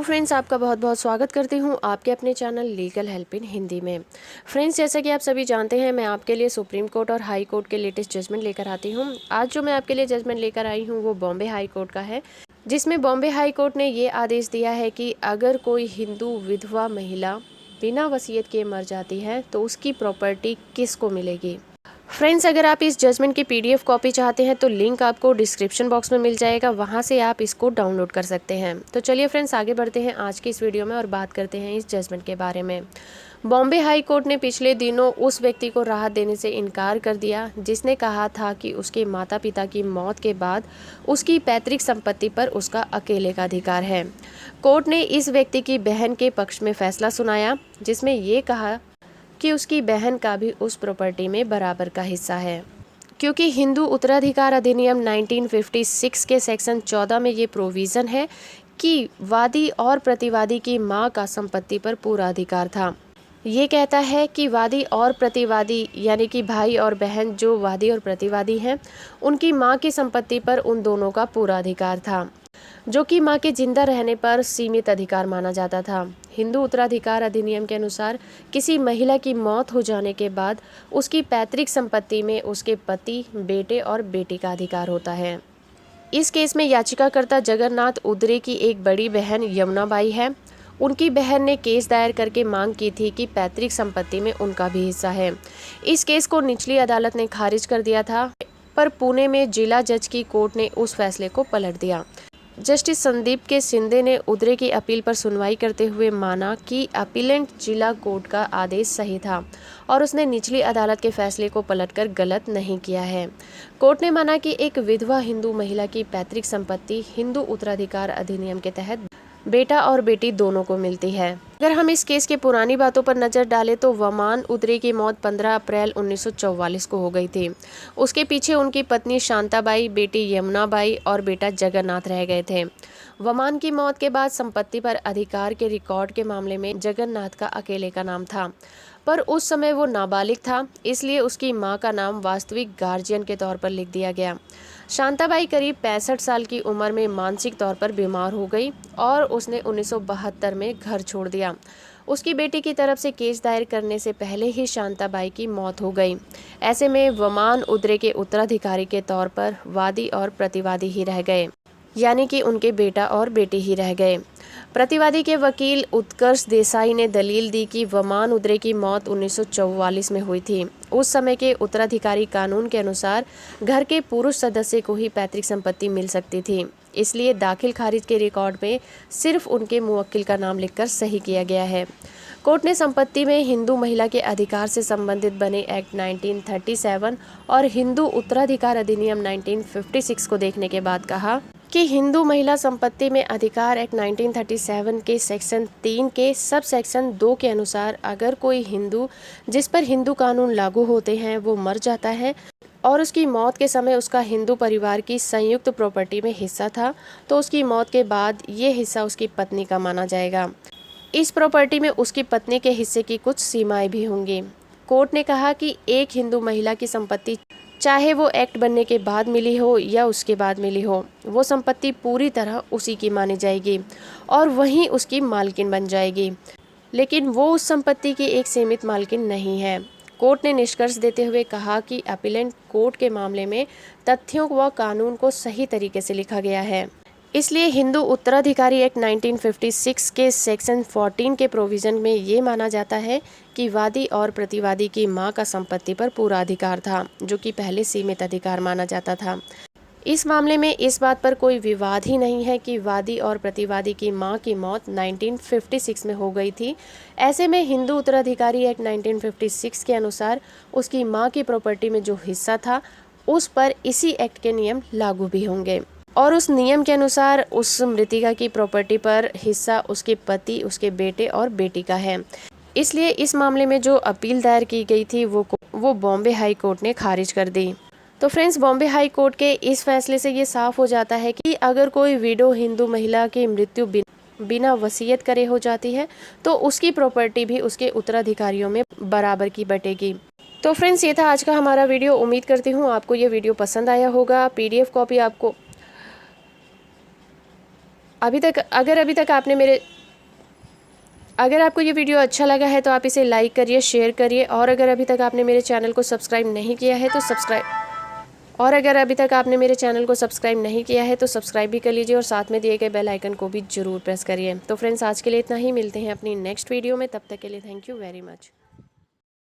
Hello friends, आपका बहुत बहुत स्वागत करती हूँ आपके अपने channel legal help in Hindi में। फ्रेंड्स, जैसा कि आप सभी जानते हैं, मैं आपके लिए सुप्रीम कोर्ट और हाई कोर्ट के लेटेस्ट जजमेंट लेकर आती हूँ। आज जो मैं आपके लिए जजमेंट लेकर आई हूँ वो बॉम्बे हाई कोर्ट का है, जिसमें बॉम्बे हाई कोर्ट ने ये आदेश दिया है कि अगर कोई हिंदू विधवा महिला बिना वसीयत के मर जाती है तो उसकी प्रॉपर्टी किसको मिलेगी। फ्रेंड्स, अगर आप इस जजमेंट की पीडीएफ कॉपी चाहते हैं तो लिंक आपको डिस्क्रिप्शन बॉक्स में मिल जाएगा, वहां से आप इसको डाउनलोड कर सकते हैं। तो चलिए फ्रेंड्स, आगे बढ़ते हैं आज की इस वीडियो में और बात करते हैं इस जजमेंट के बारे में। बॉम्बे हाई कोर्ट ने पिछले दिनों उस व्यक्ति को राहत देने से इनकार कर दिया जिसने कहा था कि उसके माता पिता की मौत के बाद उसकी पैतृक संपत्ति पर उसका अकेले का अधिकार है। कोर्ट ने इस व्यक्ति की बहन के पक्ष में फैसला सुनाया, जिसमें ये कहा कि उसकी बहन का भी उस प्रॉपर्टी में बराबर का हिस्सा है, क्योंकि हिंदू उत्तराधिकार अधिनियम 1956 के सेक्शन 14 में ये प्रोविज़न है कि वादी और प्रतिवादी की मां का संपत्ति पर पूरा अधिकार था। ये कहता है कि वादी और प्रतिवादी यानी कि भाई और बहन जो वादी और प्रतिवादी हैं, उनकी मां की संपत्ति पर उन दोनों का पूरा अधिकार था, जो कि मां के जिंदा रहने पर सीमित अधिकार माना जाता था। हिंदू उत्तराधिकार अधिनियम के अनुसार किसी महिला की मौत हो जाने के बाद उसकी पैतृक संपत्ति में उसके पति, बेटे और बेटी का अधिकार होता है। इस केस में याचिकाकर्ता जगन्नाथ उदरे की एक बड़ी बहन यमुनाबाई है। उनकी बहन ने केस दायर करके मांग की थी कि पैतृक संपत्ति में उनका भी हिस्सा है। इस केस को निचली अदालत ने खारिज कर दिया था, पर पुणे में जिला जज की कोर्ट ने उस फैसले को पलट दिया। जस्टिस संदीप के शिंदे ने उदरे की अपील पर सुनवाई करते हुए माना कि अपीलेंट जिला कोर्ट का आदेश सही था और उसने निचली अदालत के फैसले को पलटकर गलत नहीं किया है। कोर्ट ने माना कि एक विधवा हिंदू महिला की पैतृक संपत्ति हिंदू उत्तराधिकार अधिनियम के तहत बेटा और बेटी दोनों को मिलती है। अगर हम इस केस के पुरानी बातों पर नजर डालें तो वमान उदरे की मौत 15 अप्रैल 1944 को हो गई थी। उसके पीछे उनकी पत्नी शांताबाई, बेटी यमुनाबाई और बेटा जगन्नाथ रह गए थे। वमान की मौत के बाद संपत्ति पर अधिकार के रिकॉर्ड के मामले में जगन्नाथ का अकेले का नाम था, पर उस समय वो नाबालिग था, इसलिए उसकी मां का नाम वास्तविक गार्जियन के तौर पर लिख दिया गया। शांताबाई करीब 65 साल की उम्र में मानसिक तौर पर बीमार हो गई और उसने 1972 में घर छोड़ दिया। उसकी बेटी की तरफ से केस दायर करने से पहले ही शांताबाई की मौत हो गई। ऐसे में वमान उदरे के उत्तराधिकारी के तौर पर वादी और प्रतिवादी ही रह गए, यानी कि उनके बेटा और बेटी ही रह गए। प्रतिवादी के वकील उत्कर्ष देसाई ने दलील दी कि वमान उदरे की मौत 1944 में हुई थी। उस समय के उत्तराधिकारी कानून के अनुसार घर के पुरुष सदस्य को ही पैतृक संपत्ति मिल सकती थी, इसलिए दाखिल खारिज के रिकॉर्ड में सिर्फ उनके मुवक्किल का नाम लिखकर सही किया गया है। कोर्ट ने संपत्ति में हिंदू महिला के अधिकार से संबंधित बने एक्ट 1937 और हिंदू उत्तराधिकार अधिनियम 1956 को देखने के बाद कहा कि हिंदू महिला संपत्ति में अधिकार एक्ट 1937 के सेक्शन 3 के सब सेक्शन 2 के अनुसार अगर कोई हिंदू जिस पर हिंदू कानून लागू होते हैं वो मर जाता है और उसकी मौत के समय उसका हिंदू परिवार की संयुक्त प्रॉपर्टी में हिस्सा था, तो उसकी मौत के बाद ये हिस्सा उसकी पत्नी का माना जाएगा। इस प्रॉपर्टी में उसकी पत्नी के हिस्से की कुछ सीमाएं भी होंगी। कोर्ट ने कहा कि एक हिंदू महिला की संपत्ति, चाहे वो एक्ट बनने के बाद मिली हो या उसके बाद मिली हो, वो संपत्ति पूरी तरह उसी की मानी जाएगी और वहीं उसकी मालकिन बन जाएगी, लेकिन वो उस संपत्ति की एक सीमित मालकिन नहीं है। कोर्ट ने निष्कर्ष देते हुए कहा कि अपीलेंट कोर्ट के मामले में तथ्यों व कानून को सही तरीके से लिखा गया है, इसलिए हिंदू उत्तराधिकारी एक्ट 1956 के सेक्शन 14 के प्रोविज़न में ये माना जाता है कि वादी और प्रतिवादी की मां का संपत्ति पर पूरा अधिकार था, जो कि पहले सीमित अधिकार माना जाता था। इस मामले में इस बात पर कोई विवाद ही नहीं है कि वादी और प्रतिवादी की मां की मौत 1956 में हो गई थी। ऐसे में हिंदू उत्तराधिकारी एक्ट 1956 के अनुसार उसकी मां की प्रॉपर्टी में जो हिस्सा था उस पर इसी एक्ट के नियम लागू भी होंगे और उस नियम के अनुसार उस मृतिका की प्रॉपर्टी पर हिस्सा उसके पति, उसके बेटे और बेटी का है। इसलिए इस मामले में जो अपील दायर की गई थी वो बॉम्बे हाई कोर्ट ने खारिज कर दी। तो फ्रेंड्स, बॉम्बे हाई कोर्ट के इस फैसले से ये साफ हो जाता है कि अगर कोई विडो हिंदू महिला की मृत्यु बिना वसीयत करे हो जाती है तो उसकी प्रॉपर्टी भी उसके उत्तराधिकारियों में बराबर की बटेगी। तो फ्रेंड्स, ये था आज का हमारा वीडियो। उम्मीद करती हूँ आपको ये वीडियो पसंद आया होगा। पीडीएफ कॉपी आपको अभी तक अगर आपको ये वीडियो अच्छा लगा है तो आप इसे लाइक करिए, शेयर करिए, और अगर अभी तक आपने मेरे चैनल को सब्सक्राइब नहीं किया है तो सब्सक्राइब भी कर लीजिए और साथ में दिए गए बेल आइकन को भी ज़रूर प्रेस करिए। तो फ्रेंड्स, आज के लिए इतना ही, मिलते हैं अपनी नेक्स्ट वीडियो में। तब तक के लिए थैंक यू वेरी मच।